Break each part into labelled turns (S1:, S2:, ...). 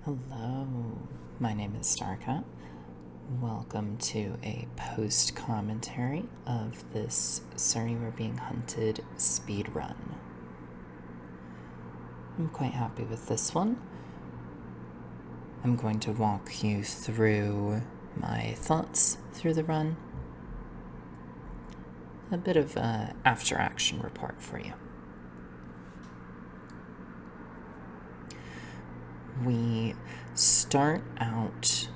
S1: Hello, my name is Starcat. Welcome to a post commentary of this Sorry We're Being Hunted speedrun. I'm quite happy with this one. I'm going to walk you through my thoughts through the run. A bit of an after action report for you. We start out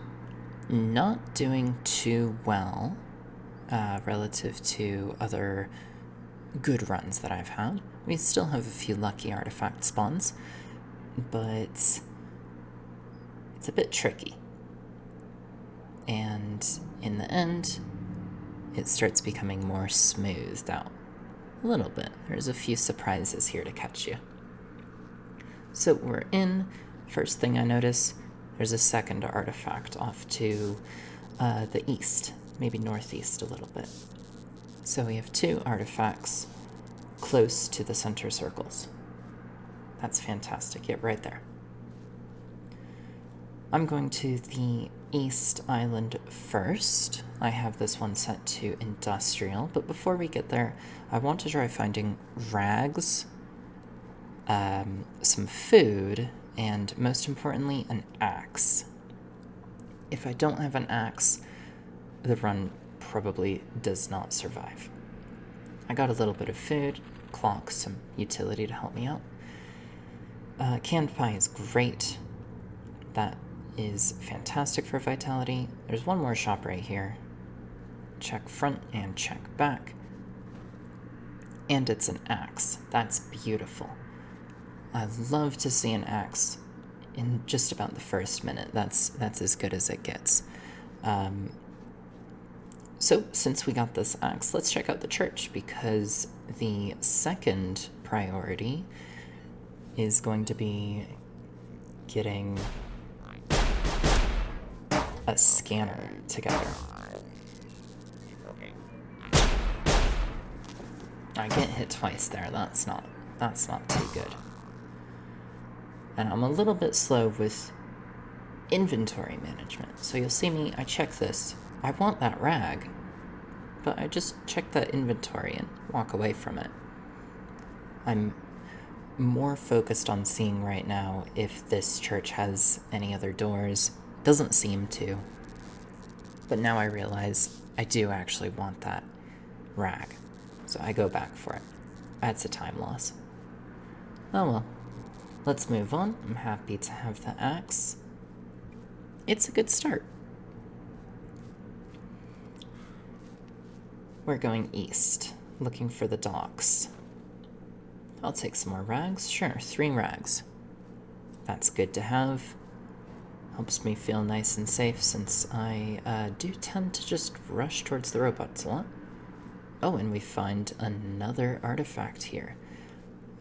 S1: not doing too well relative to other good runs that I've had. We still have a few lucky artifact spawns, but it's a bit tricky. And in the end, it starts becoming more smoothed out. A little bit. There's a few surprises here to catch you. So we're in. First thing I notice, there's a second artifact off to the east, maybe northeast a little bit. So we have two artifacts close to the center circles. That's fantastic. Yep, right there. I'm going to the East Island first. I have this one set to industrial, but before we get there, I want to try finding rags, some food, and most importantly, an axe. If I don't have an axe, the run probably does not survive. I got a little bit of food, clock, some utility to help me out. Canned pie is great. That is fantastic for vitality. There's one more shop right here. Check front and check back. And it's an axe. That's beautiful. I love to see an axe in just about the first minute. That's as good as it gets. So since we got this axe, let's check out the church, because the second priority is going to be getting a scanner together. I get hit twice there. That's not too good. And I'm a little bit slow with inventory management. So you'll see me, I check this. I want that rag, but I just check that inventory and walk away from it. I'm more focused on seeing right now if this church has any other doors. Doesn't seem to. But now I realize I do actually want that rag. So I go back for it. That's a time loss. Oh well. Let's move on. I'm happy to have the axe. It's a good start. We're going east, looking for the docks. I'll take some more rags. Sure, 3 rags. That's good to have. Helps me feel nice and safe, since I do tend to just rush towards the robots a lot. Oh, and we find another artifact here.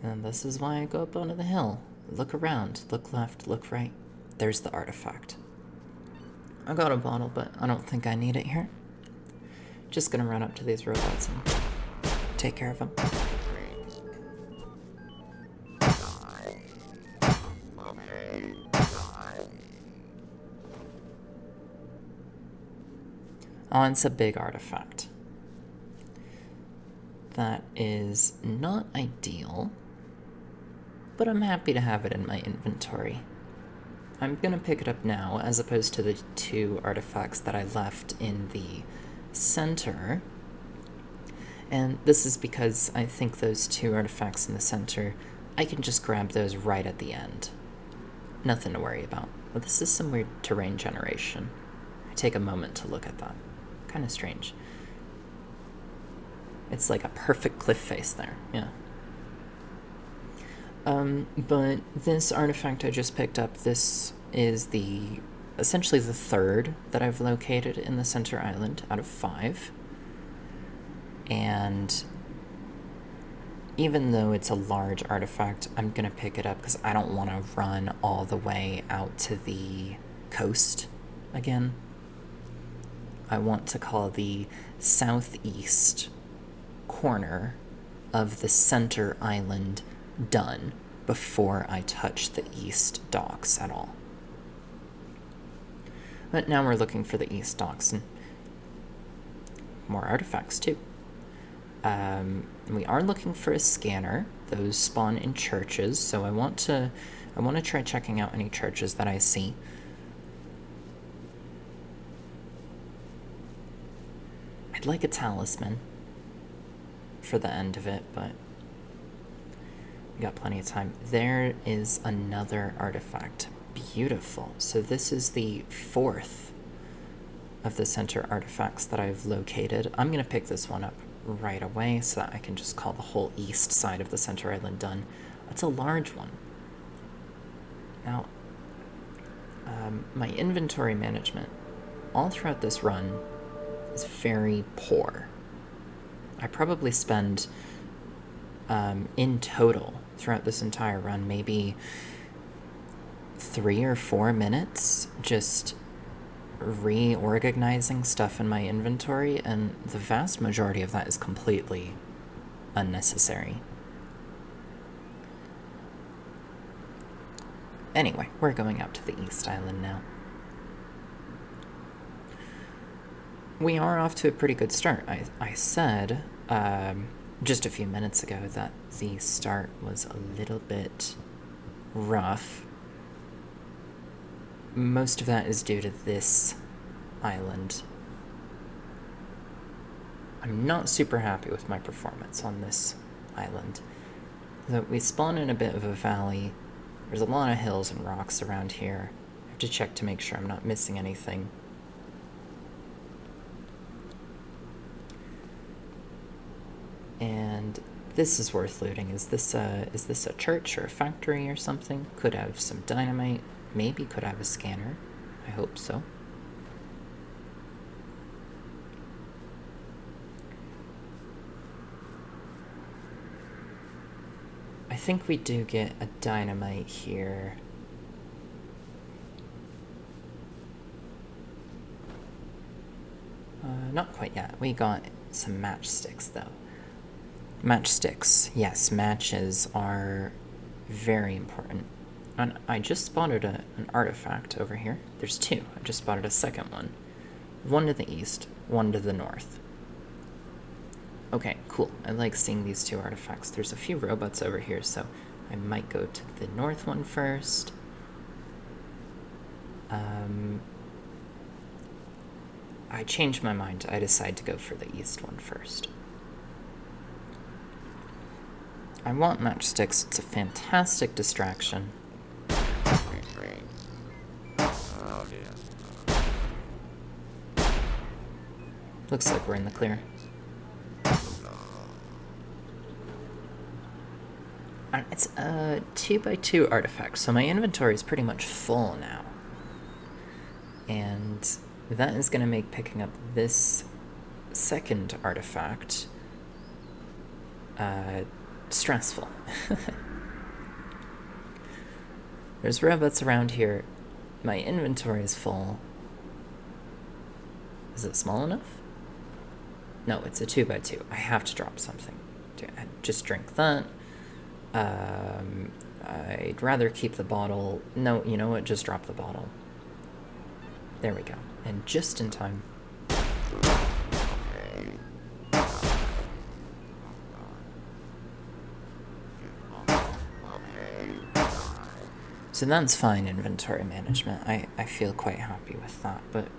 S1: And this is why I go up onto the hill. Look around, look left, look right. There's the artifact. I got a bottle, but I don't think I need it here. Just gonna run up to these robots and take care of them. Oh, it's a big artifact. That is not ideal, but I'm happy to have it in my inventory. I'm gonna pick it up now, as opposed to the 2 artifacts that I left in the center. And this is because I think those 2 artifacts in the center, I can just grab those right at the end. Nothing to worry about. But this is some weird terrain generation. I take a moment to look at that. Kind of strange. It's like a perfect cliff face there, yeah. But this artifact I just picked up, this is essentially the 3rd that I've located in the center island out of 5. And even though it's a large artifact, I'm gonna pick it up because I don't want to run all the way out to the coast again. I want to call the southeast corner of the center island done before I touch the east docks at all. But now we're looking for the East Docks and more artifacts too. We are looking for a scanner. Those spawn in churches, so I want to try checking out any churches that I see. I'd like a talisman for the end of it, but we got plenty of time. There is another artifact. Beautiful. So this is the 4th of the center artifacts that I've located. I'm going to pick this one up right away so that I can just call the whole east side of the center island done. That's a large one. Now, my inventory management all throughout this run is very poor. I probably spend, in total, throughout this entire run, maybe 3 or 4 minutes just reorganizing stuff in my inventory, and the vast majority of that is completely unnecessary. Anyway, we're going out to the East Island now. We are off to a pretty good start. I said just a few minutes ago that the start was a little bit rough. Most of that is due to this island. I'm not super happy with my performance on this island. So we spawn in a bit of a valley. There's a lot of hills and rocks around here. I have to check to make sure I'm not missing anything. And this is worth looting. Is this a church or a factory or something? Could have some dynamite. Maybe could have a scanner. I hope so. I think we do get a dynamite here. Not quite yet. We got some matchsticks, though. Matchsticks. Yes, matches are very important. And I just spotted an artifact over here. There's 2. I just spotted a second one. One to the east, one to the north. Okay, cool. I like seeing these 2 artifacts. There's a few robots over here, so I might go to the north one first. I changed my mind. I decided to go for the east one first. I want matchsticks. It's a fantastic distraction. Looks like we're in the clear. It's a 2x2 artifact, so my inventory is pretty much full now. And that is going to make picking up this second artifact stressful. There's robots around here. My inventory is full. Is it small enough? No, it's a 2x2. I have to drop something. Just drink that. I'd rather keep the bottle. No, you know what? Just drop the bottle. There we go. And just in time. So that's fine inventory management. I feel quite happy with that, but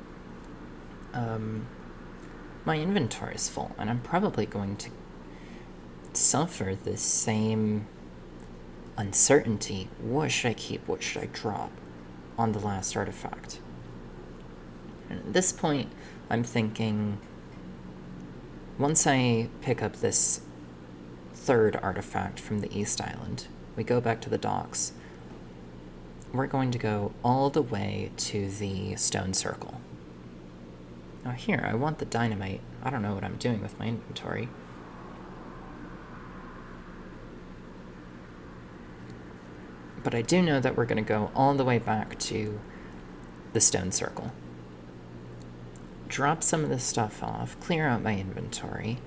S1: my inventory is full, and I'm probably going to suffer this same uncertainty. What should I keep? What should I drop on the last artifact? And at this point, I'm thinking, once I pick up this 3rd artifact from the East Island, we go back to the docks. We're going to go all the way to the stone circle. Now here, I want the dynamite. I don't know what I'm doing with my inventory. But I do know that we're going to go all the way back to the stone circle. Drop some of this stuff off, clear out my inventory,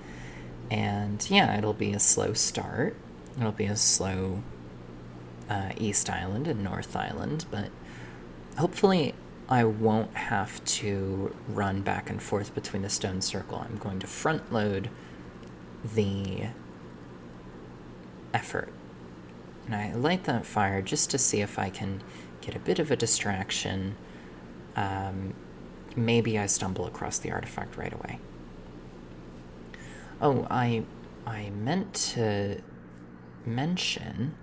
S1: and yeah, it'll be a slow start. It'll be a slow East Island and North Island, but hopefully I won't have to run back and forth between the stone circle. I'm going to front load the effort. And I light that fire just to see if I can get a bit of a distraction. Maybe I stumble across the artifact right away. Oh, I meant to mention,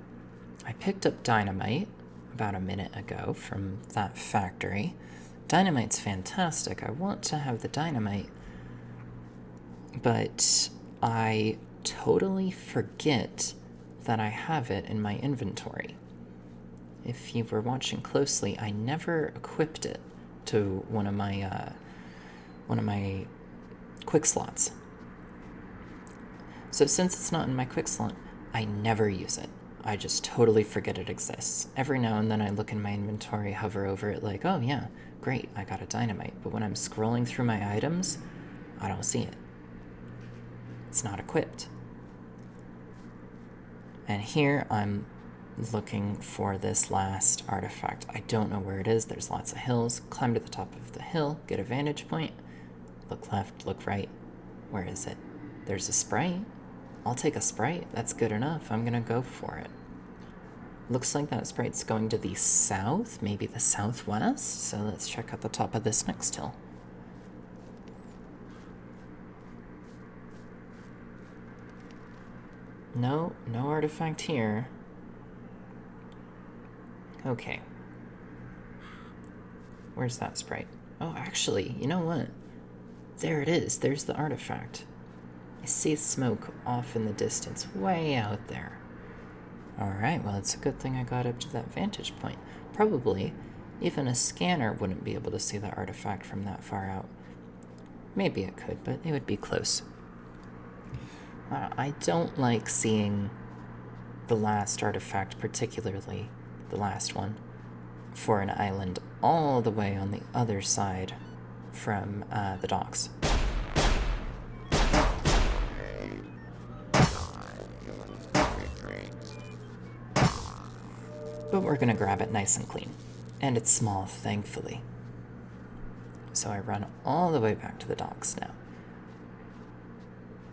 S1: I picked up dynamite about a minute ago from that factory. Dynamite's fantastic. I want to have the dynamite, but I totally forget that I have it in my inventory. If you were watching closely, I never equipped it to one of my quick slots. So since it's not in my quick slot, I never use it. I just totally forget it exists. Every now and then I look in my inventory, hover over it like, oh yeah, great, I got a dynamite. But when I'm scrolling through my items, I don't see it. It's not equipped. And here I'm looking for this last artifact. I don't know where it is. There's lots of hills. Climb to the top of the hill, get a vantage point. Look left, look right. Where is it? There's a sprite. I'll take a sprite. That's good enough. I'm gonna go for it. Looks like that sprite's going to the south, maybe the southwest. So let's check out the top of this next hill. No artifact here. Okay. Where's that sprite? Oh, actually, you know what? There it is. There's the artifact. I see smoke off in the distance, way out there. Alright, well, it's a good thing I got up to that vantage point. Probably, even a scanner wouldn't be able to see the artifact from that far out. Maybe it could, but it would be close. I don't like seeing the last artifact, particularly the last one, for an island all the way on the other side from the docks. But we're gonna grab it nice and clean. And it's small, thankfully. So I run all the way back to the docks now.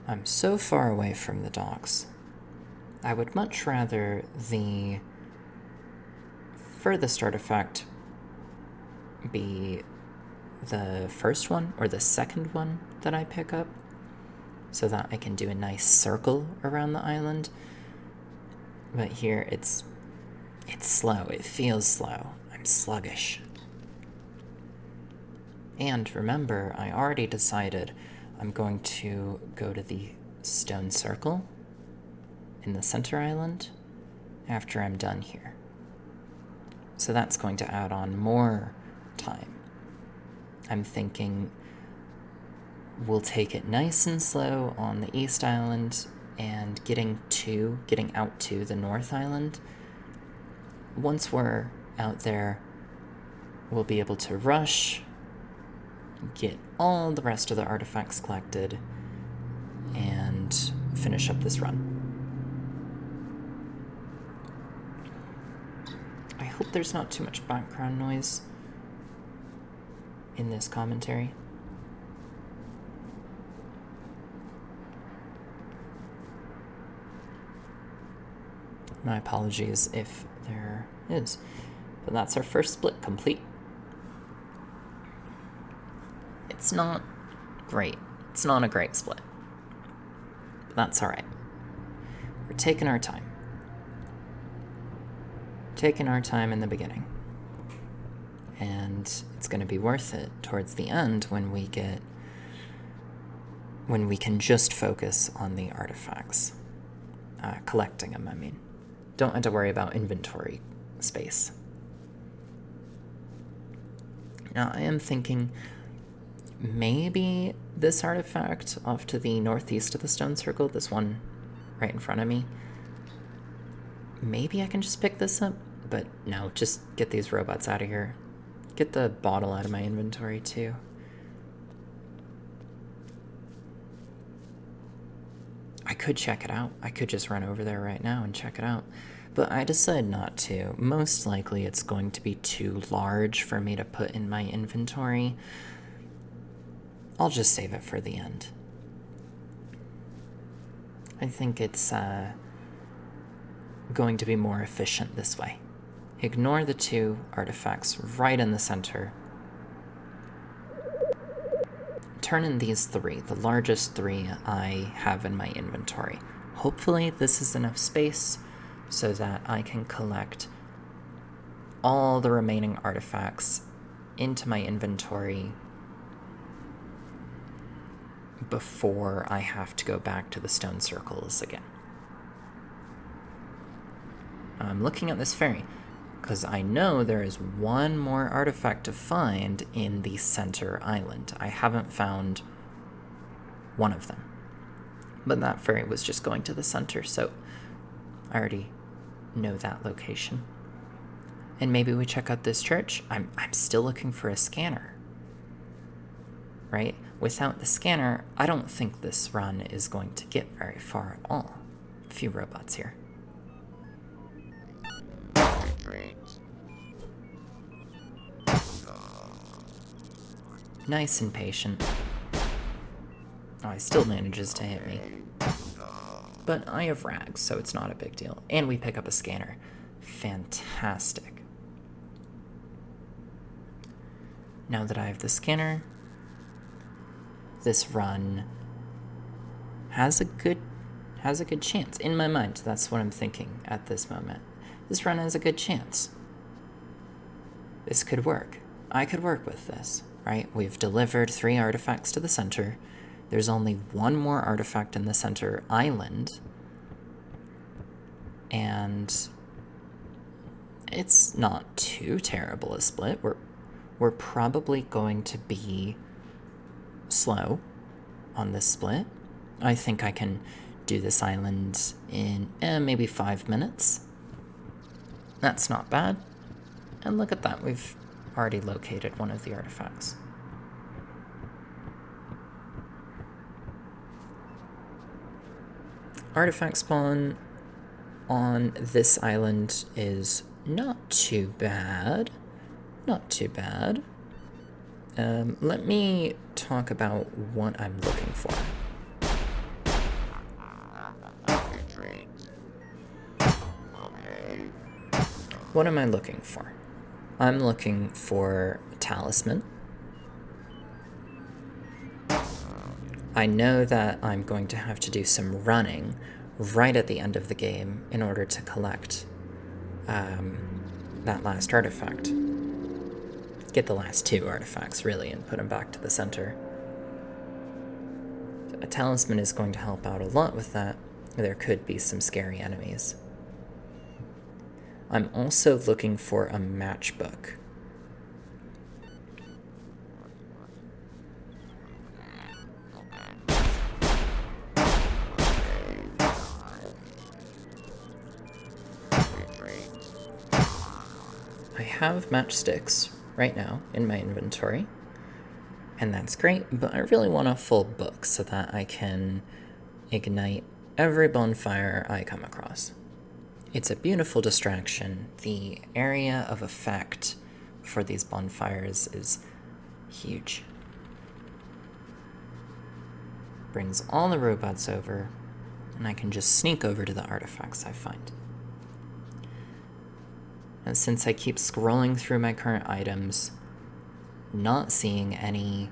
S1: I'm so far away from the docks. I would much rather the furthest artifact be the first one or the second one that I pick up, so that I can do a nice circle around the island. But here it's slow. It feels slow. I'm sluggish. And remember, I already decided I'm going to go to the stone circle in the center island after I'm done here. So that's going to add on more time. I'm thinking we'll take it nice and slow on the east island and getting out to the north island. Once we're out there, we'll be able to rush, get all the rest of the artifacts collected, and finish up this run. I hope there's not too much background noise in this commentary. My apologies if there is. But that's our first split complete. It's not great. It's not a great split. But that's alright. We're taking our time. Taking our time in the beginning. And it's going to be worth it towards the end when we can just focus on the artifacts. Collecting them, I mean. Don't have to worry about inventory space. Now, I am thinking maybe this artifact off to the northeast of the stone circle, this one right in front of me, maybe I can just pick this up, but no, just get these robots out of here. Get the bottle out of my inventory, too. I could check it out. I could just run over there right now and check it out. but I decided not to. Most likely it's going to be too large for me to put in my inventory. I'll just save it for the end. I think it's going to be more efficient this way. Ignore the 2 artifacts right in the center. Turn in these 3, the largest 3 I have in my inventory. Hopefully this is enough space so that I can collect all the remaining artifacts into my inventory before I have to go back to the stone circles again. I'm looking at this ferry because I know there is one more artifact to find in the center island. I haven't found one of them. But that ferry was just going to the center, so I already know that location. And maybe we check out this church. I'm still looking for a scanner. Right? Without the scanner, I don't think this run is going to get very far at all. A few robots here. Nice and patient. Oh, he still manages to hit me. But I have rags, so it's not a big deal. And we pick up a scanner. Fantastic. Now that I have the scanner, this run has a good chance. In my mind, that's what I'm thinking at this moment. This run has a good chance. This could work. I could work with this, right? We've delivered 3 artifacts to the center. There's only one more artifact in the center island. And it's not too terrible a split. We're probably going to be slow on this split. I think I can do this island in maybe 5 minutes. That's not bad. And look at that, we've already located one of the artifacts. Artifact spawn on this island is not too bad. Not too bad. Let me talk about what I'm looking for. What am I looking for? I'm looking for a talisman. I know that I'm going to have to do some running right at the end of the game in order to collect that last artifact. Get the last 2 artifacts, really, and put them back to the center. A talisman is going to help out a lot with that. There could be some scary enemies. I'm also looking for a matchbook. I have matchsticks right now in my inventory, and that's great, but I really want a full book so that I can ignite every bonfire I come across. It's a beautiful distraction. The area of effect for these bonfires is huge. Brings all the robots over, and I can just sneak over to the artifacts I find. And since I keep scrolling through my current items, not seeing any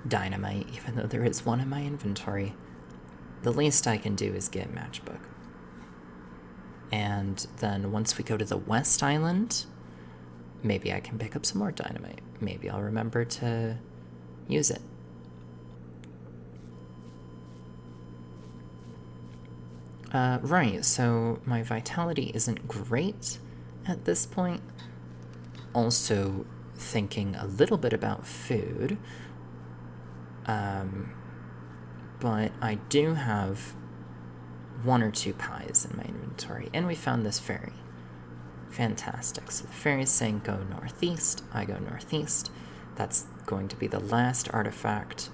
S1: dynamite, even though there is one in my inventory, the least I can do is get matchbook. And then once we go to the West Island, maybe I can pick up some more dynamite. Maybe I'll remember to use it. Right, so my vitality isn't great at this point. Also thinking a little bit about food. But I do have 1 or 2 pies in my inventory, and we found this ferry. Fantastic. So the ferry's saying go northeast, I go northeast. That's going to be the last artifact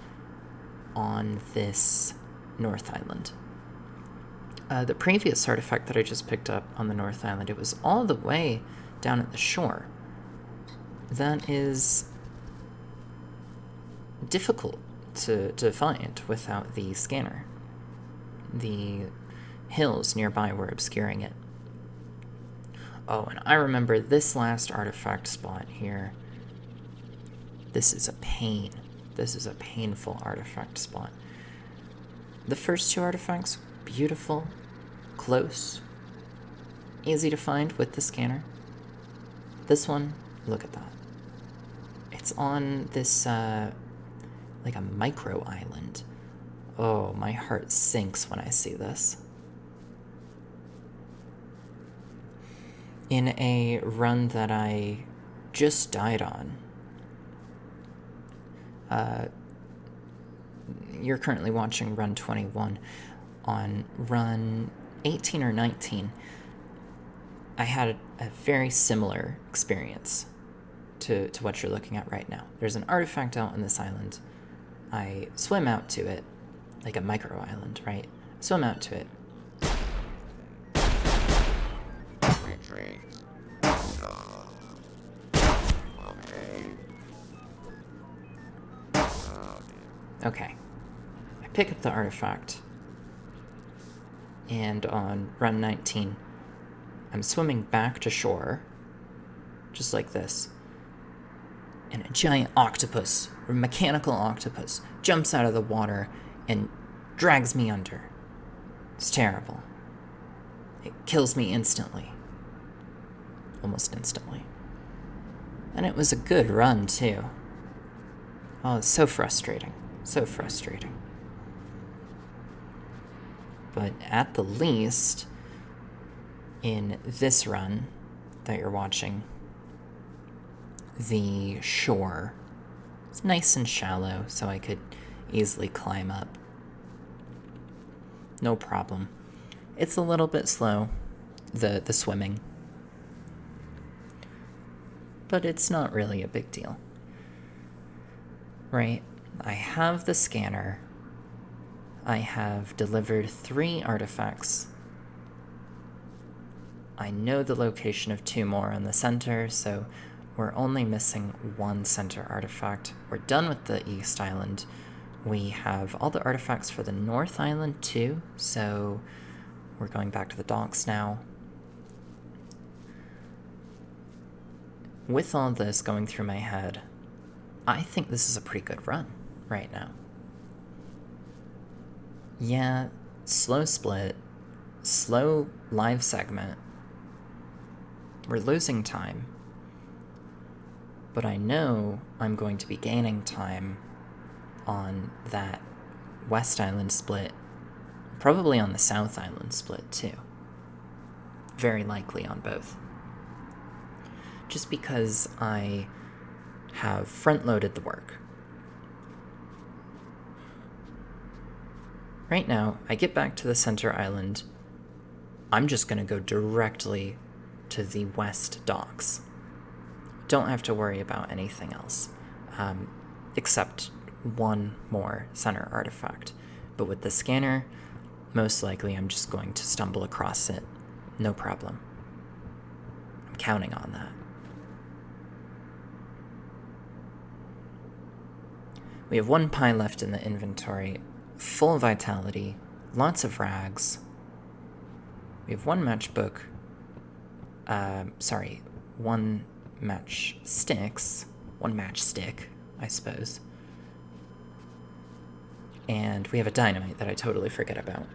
S1: on this North Island. The previous artifact that I just picked up on the North Island, it was all the way down at the shore. That is difficult to find without the scanner. The hills nearby were obscuring it. Oh, and I remember this last artifact spot here. This is a pain. This is a painful artifact spot. The first two artifacts, beautiful, close, easy to find with the scanner. This one, look at that. It's on this, like a micro island. Oh, my heart sinks when I see this. In a run that I just died on, you're currently watching run 21. On run 18 or 19, I had a very similar experience to what you're looking at right now. There's an artifact out on this island. I swim out to it, like a micro island, right? Swim out to it. Okay. I pick up the artifact, and on run 19, I'm swimming back to shore, just like this, and a giant octopus, or mechanical octopus, jumps out of the water and drags me under. It's terrible. It kills me instantly. Almost instantly. And it was a good run, too. Oh, it's so frustrating. So frustrating. But at the least, in this run that you're watching, the shore is nice and shallow, so I could easily climb up. No problem. It's a little bit slow, the swimming. But it's not really a big deal. Right? I have the scanner. I have delivered 3 artifacts. I know the location of 2 more on the center, so we're only missing 1 center artifact. We're done with the East Island. We have all the artifacts for the North Island too, so we're going back to the docks now. With all this going through my head, I think this is a pretty good run right now. Yeah, slow split, slow live segment. We're losing time, but I know I'm going to be gaining time on that West Island split, probably on the South Island split too. Very likely on both. Just because I have front-loaded the work. Right now, I get back to the center island. I'm just going to go directly to the west docks. Don't have to worry about anything else, except 1 more center artifact. But with the scanner, most likely I'm just going to stumble across it. No problem. I'm counting on that. We have 1 pie left in the inventory, full vitality, lots of rags. We have 1 matchbook. 1 matchsticks. 1 matchstick, I suppose. And we have a dynamite that I totally forget about.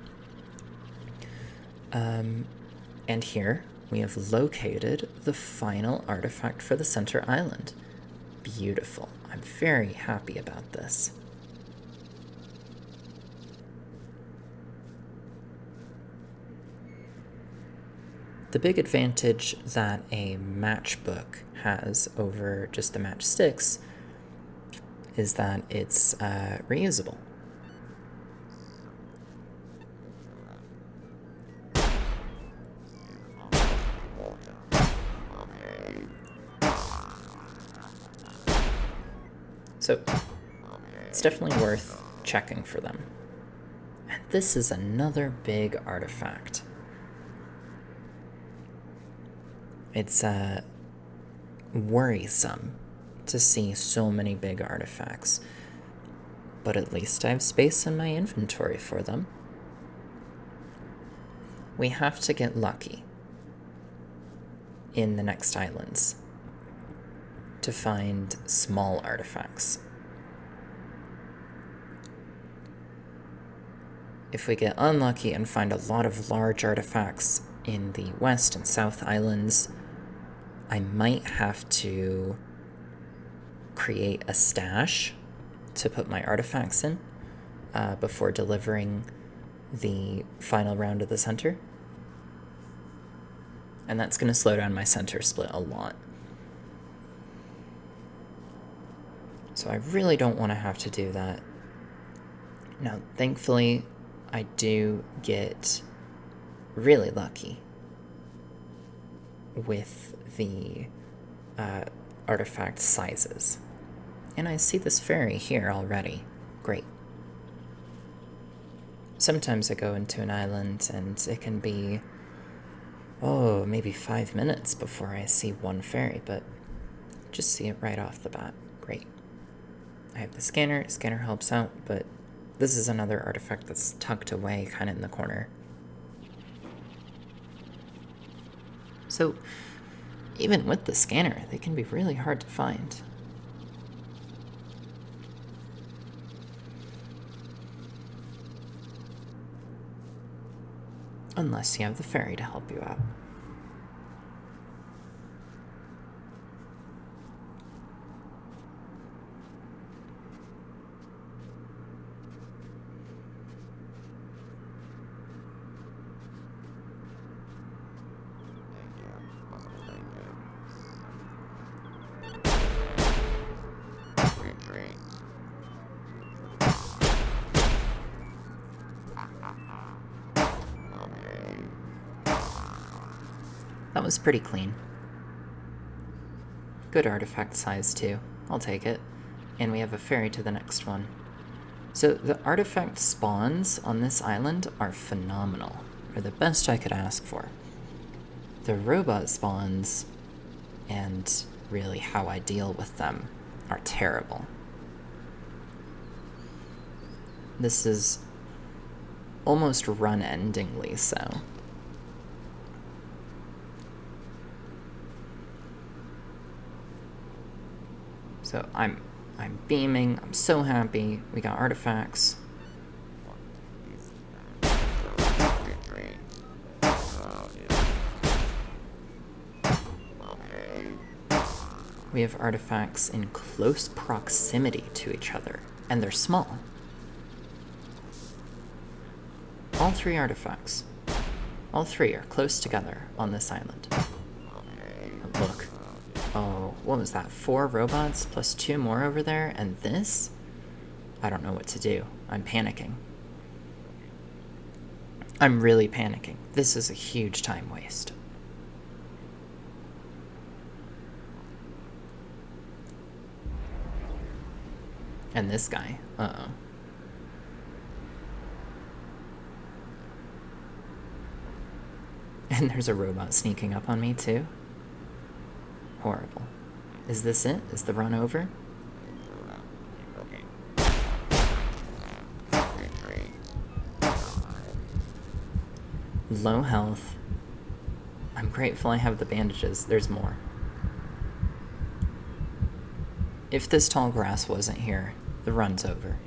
S1: And here we have located the final artifact for the center island. Beautiful. I'm very happy about this. The big advantage that a matchbook has over just the matchsticks is that it's reusable. So it's definitely worth checking for them. And this is another big artifact. It's worrisome to see so many big artifacts, but at least I have space in my inventory for them. We have to get lucky in the next islands to find small artifacts. If we get unlucky and find a lot of large artifacts in the West and South Islands, I might have to create a stash to put my artifacts in before delivering the final round of the center. And that's going to slow down my center split a lot. So I really don't want to have to do that. Now, thankfully, I do get really lucky with the artifact sizes. And I see this ferry here already. Great. Sometimes I go into an island and it can be, maybe 5 minutes before I see one ferry, but just see it right off the bat. Great. I have the scanner. Scanner helps out, but this is another artifact that's tucked away kind of in the corner. So even with the scanner, they can be really hard to find. Unless you have the ferry to help you out. That was pretty clean. Good artifact size too. I'll take it. And we have a ferry to the next one. So the artifact spawns on this island are phenomenal. They're the best I could ask for. The robot spawns, and really how I deal with them, are terrible. This is almost run-endingly so. So I'm beaming, I'm so happy, we got artifacts. We have artifacts in close proximity to each other, and they're small. All 3 artifacts. All 3 are close together on this island. But look. Oh, what was that? 4 robots plus 2 more over there, and this? I don't know what to do. I'm panicking. I'm really panicking. This is a huge time waste. And this guy. Uh-oh. And there's a robot sneaking up on me, too. Horrible. Is this it? Is the run over? Low health. I'm grateful I have the bandages. There's more. If this tall grass wasn't here, the run's over.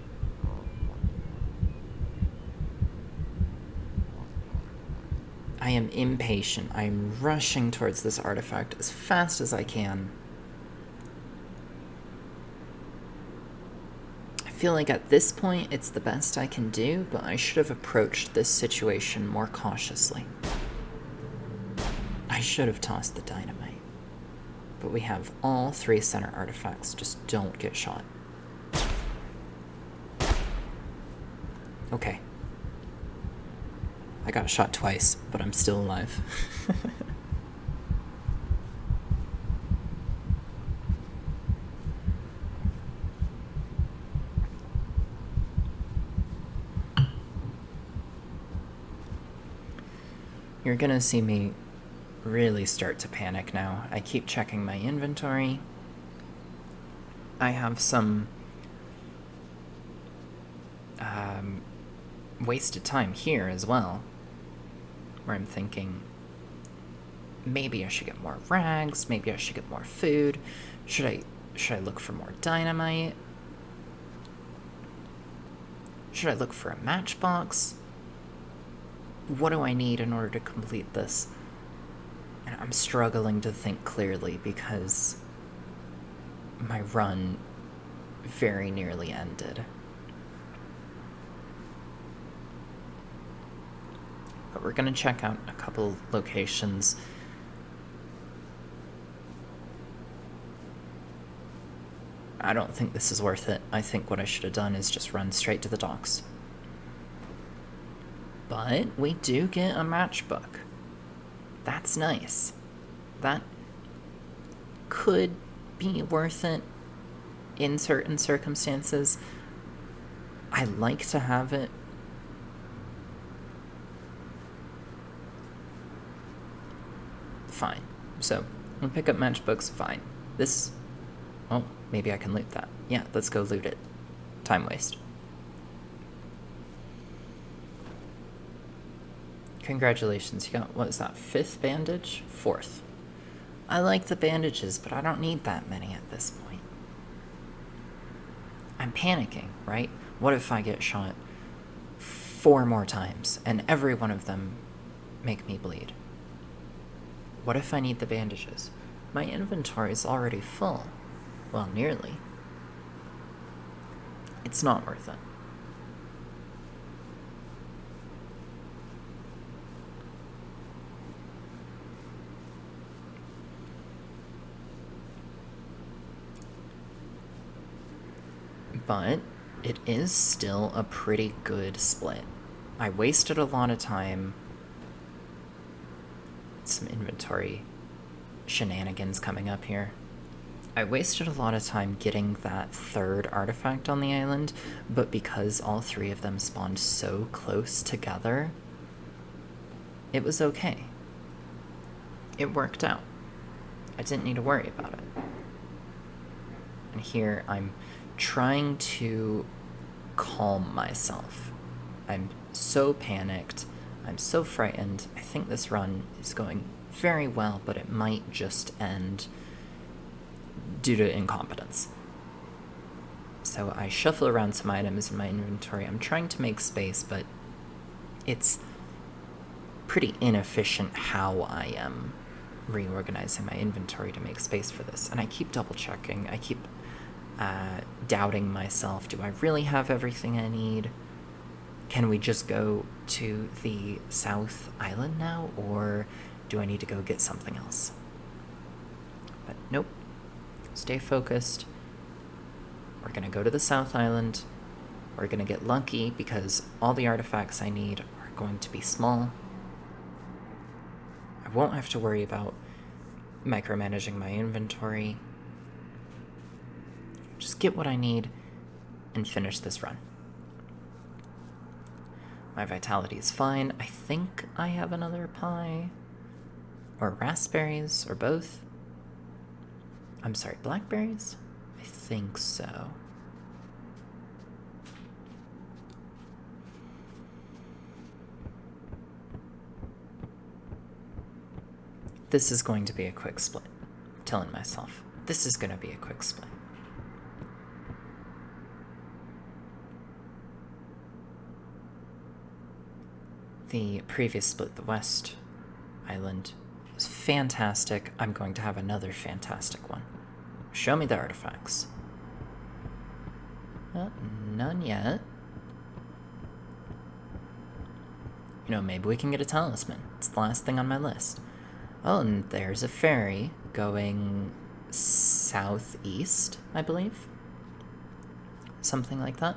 S1: I am impatient. I am rushing towards this artifact as fast as I can. I feel like at this point it's the best I can do, but I should have approached this situation more cautiously. I should have tossed the dynamite. But we have all 3 center artifacts. Just don't get shot. Okay. I got shot twice, but I'm still alive. You're gonna see me really start to panic now. I keep checking my inventory. I have some wasted time here as well, where I'm thinking maybe I should get more rags, maybe I should get more food. Should I look for more dynamite? Should I look for a matchbox? What do I need in order to complete this? And I'm struggling to think clearly because my run very nearly ended. But we're going to check out a couple locations. I don't think this is worth it. I think what I should have done is just run straight to the docks. But we do get a matchbook. That's nice. That could be worth it in certain circumstances. I like to have it. Fine. So, we'll pick up matchbooks, fine. This... oh, maybe I can loot that. Yeah, let's go loot it. Time waste. Congratulations, you got, what is that, 5th bandage? 4th. I like the bandages, but I don't need that many at this point. I'm panicking, right? What if I get shot 4 more times, and every one of them make me bleed? What if I need the bandages? My inventory is already full. Well, nearly. It's not worth it. But it is still a pretty good split. I wasted a lot of time. Some inventory shenanigans coming up here. I wasted a lot of time getting that 3rd artifact on the island, but because all 3 of them spawned so close together, it was okay. It worked out. I didn't need to worry about it. And here I'm trying to calm myself. I'm so panicked. I'm so frightened. I think this run is going very well, but it might just end due to incompetence. So I shuffle around some items in my inventory. I'm trying to make space, but it's pretty inefficient how I am reorganizing my inventory to make space for this. And I keep double checking. I keep doubting myself. Do I really have everything I need? Can we just go to the South Island now, or do I need to go get something else? But nope. Stay focused. We're gonna go to the South Island. We're gonna get lucky because all the artifacts I need are going to be small. I won't have to worry about micromanaging my inventory. Just get what I need and finish this run. My vitality is fine. I think I have another pie. Or raspberries, or both. I'm sorry, blackberries? I think so. This is going to be a quick split. I'm telling myself, this is going to be a quick split. The previous split, the West Island, was fantastic. I'm going to have another fantastic one. Show me the artifacts. None yet. You know, maybe we can get a talisman. It's the last thing on my list. Oh, and there's a ferry going southeast, I believe. Something like that.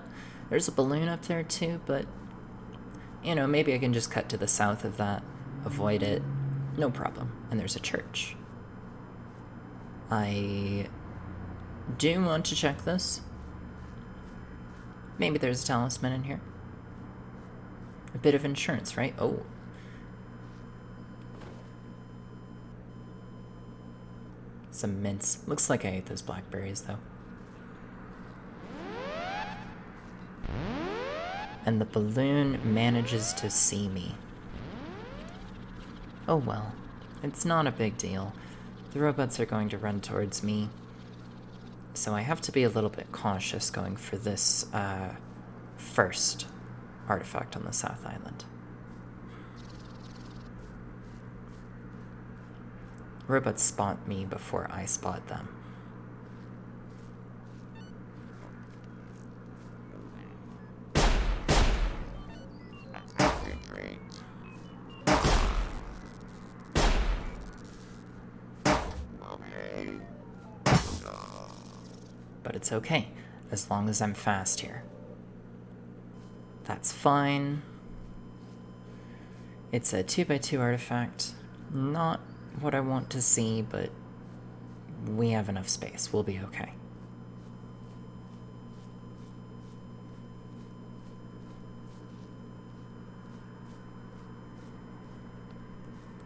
S1: There's a balloon up there too, but you know, maybe I can just cut to the south of that, avoid it, no problem. And there's a church. I do want to check this. Maybe there's a talisman in here. A bit of insurance, right? Oh. Some mints. Looks like I ate those blackberries, though. And the balloon manages to see me. Oh well. It's not a big deal. The robots are going to run towards me. So I have to be a little bit cautious going for this first artifact on the South Island. Robots spot me before I spot them. But it's okay, as long as I'm fast here. That's fine. It's a 2x2 artifact. Not what I want to see, but we have enough space. We'll be okay.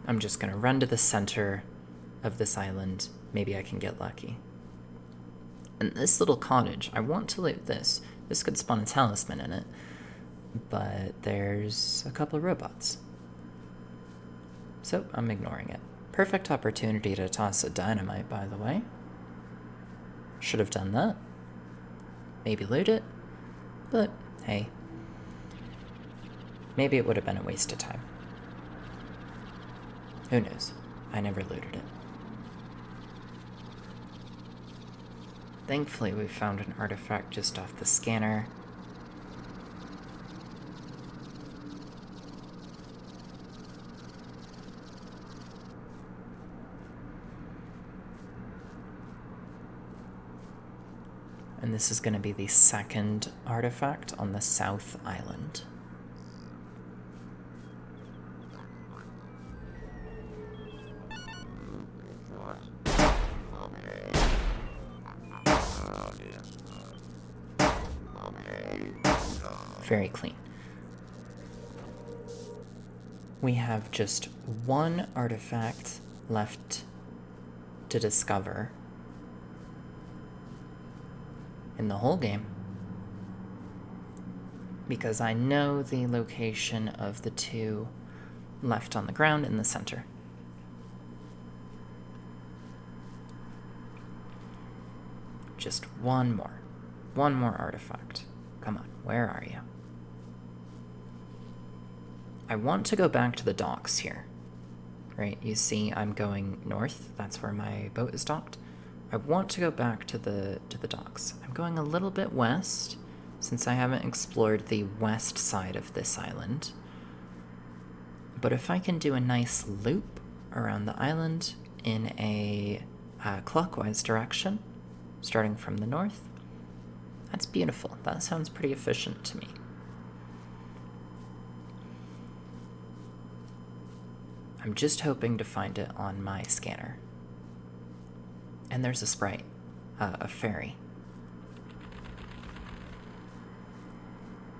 S1: I'm just gonna run to the center of this island. Maybe I can get lucky. And this little cottage, I want to loot this. This could spawn a talisman in it. But there's a couple of robots. So I'm ignoring it. Perfect opportunity to toss a dynamite, by the way. Should have done that. Maybe loot it. But hey. Maybe it would have been a waste of time. Who knows? I never looted it. Thankfully, we found an artifact just off the scanner. And this is going to be the second artifact on the South Island. Very clean. We have just one artifact left to discover in the whole game, because I know the location of the two left on the ground in the center. Just one more artifact. Come on, where are you? I want to go back to the docks here, right? You see I'm going north, that's where my boat is docked. I want to go back to the docks. I'm going a little bit west, since I haven't explored the west side of this island. But if I can do a nice loop around the island in a clockwise direction, starting from the north, that's beautiful. That sounds pretty efficient to me. I'm just hoping to find it on my scanner. And there's a sprite, a fairy.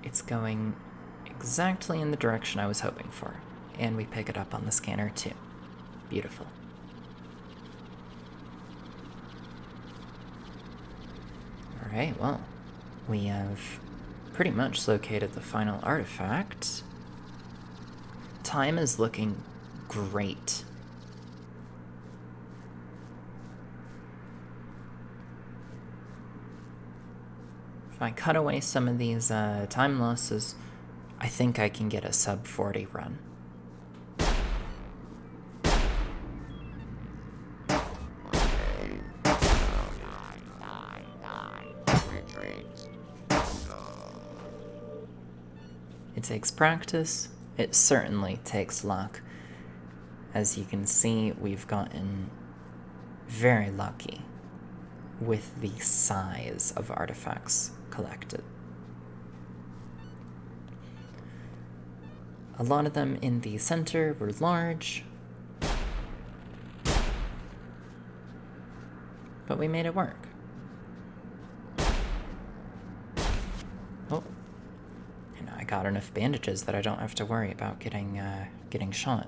S1: It's going exactly in the direction I was hoping for. And we pick it up on the scanner too. Beautiful. Alright, well, we have pretty much located the final artifact. Time is looking great. If I cut away some of these time losses, I think I can get a sub 40 run. It takes practice. It certainly takes luck. As you can see, we've gotten very lucky with the size of artifacts collected. A lot of them in the center were large, but we made it work. Oh, and I got enough bandages that I don't have to worry about getting shot.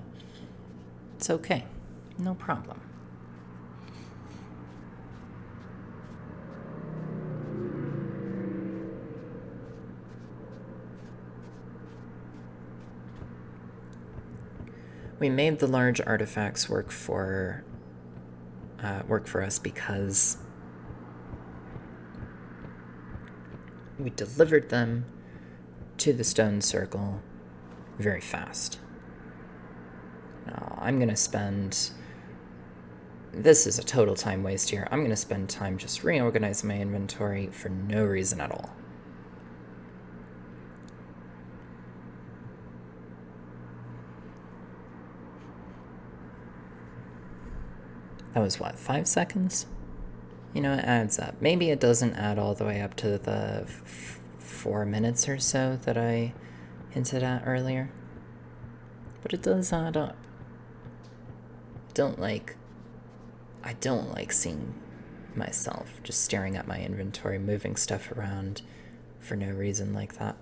S1: It's okay, no problem. We made the large artifacts work for us because we delivered them to the stone circle very fast. Now, I'm going to spend... This is a total time waste here. I'm going to spend time just reorganizing my inventory for no reason at all. That was what, 5 seconds? You know, it adds up. Maybe it doesn't add all the way up to the 4 minutes or so that I hinted at earlier. But it does add up. I don't like seeing myself just staring at my inventory, moving stuff around for no reason like that.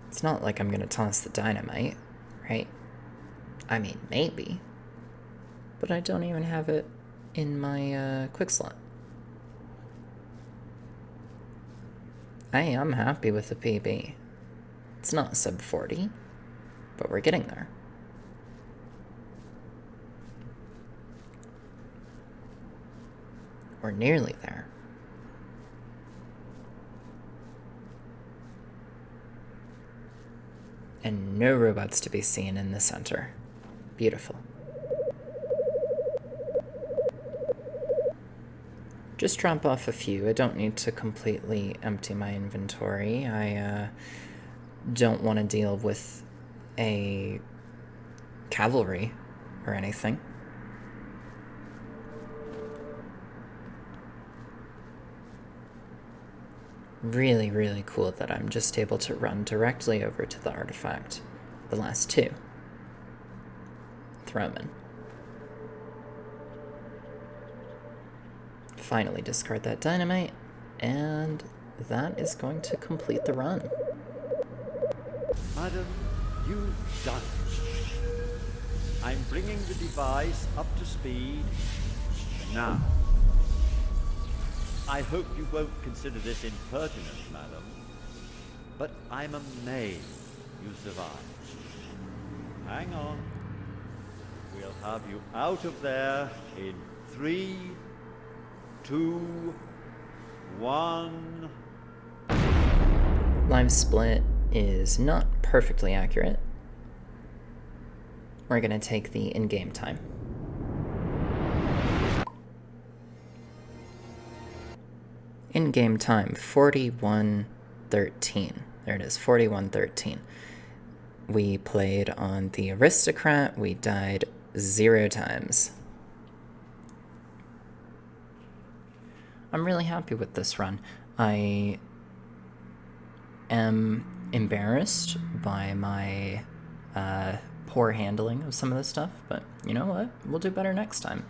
S1: It's not like I'm gonna toss the dynamite, right? I mean, maybe. But I don't even have it in my quick slot. I am happy with the PB. It's not sub 40, but we're getting there. We're nearly there. And no robots to be seen in the center. Beautiful. Just drop off a few. I don't need to completely empty my inventory. I don't want to deal with a cavalry or anything. Really, really cool that I'm just able to run directly over to the artifact. The last two. Thrown. Finally discard that dynamite, and that is going to complete the run.
S2: Madam, you've done it. I'm bringing the device up to speed now. I hope you won't consider this impertinent, madam, but I'm amazed you survived. Hang on. We'll have you out of there in 3, 2, 1.
S1: Live split is not perfectly accurate. We're going to take the in-game time. In-game time, 41:13. There it is, 41:13. We played on the Aristocrat. We died 0 times. I'm really happy with this run. I am embarrassed by my poor handling of some of this stuff, but you know what? We'll do better next time.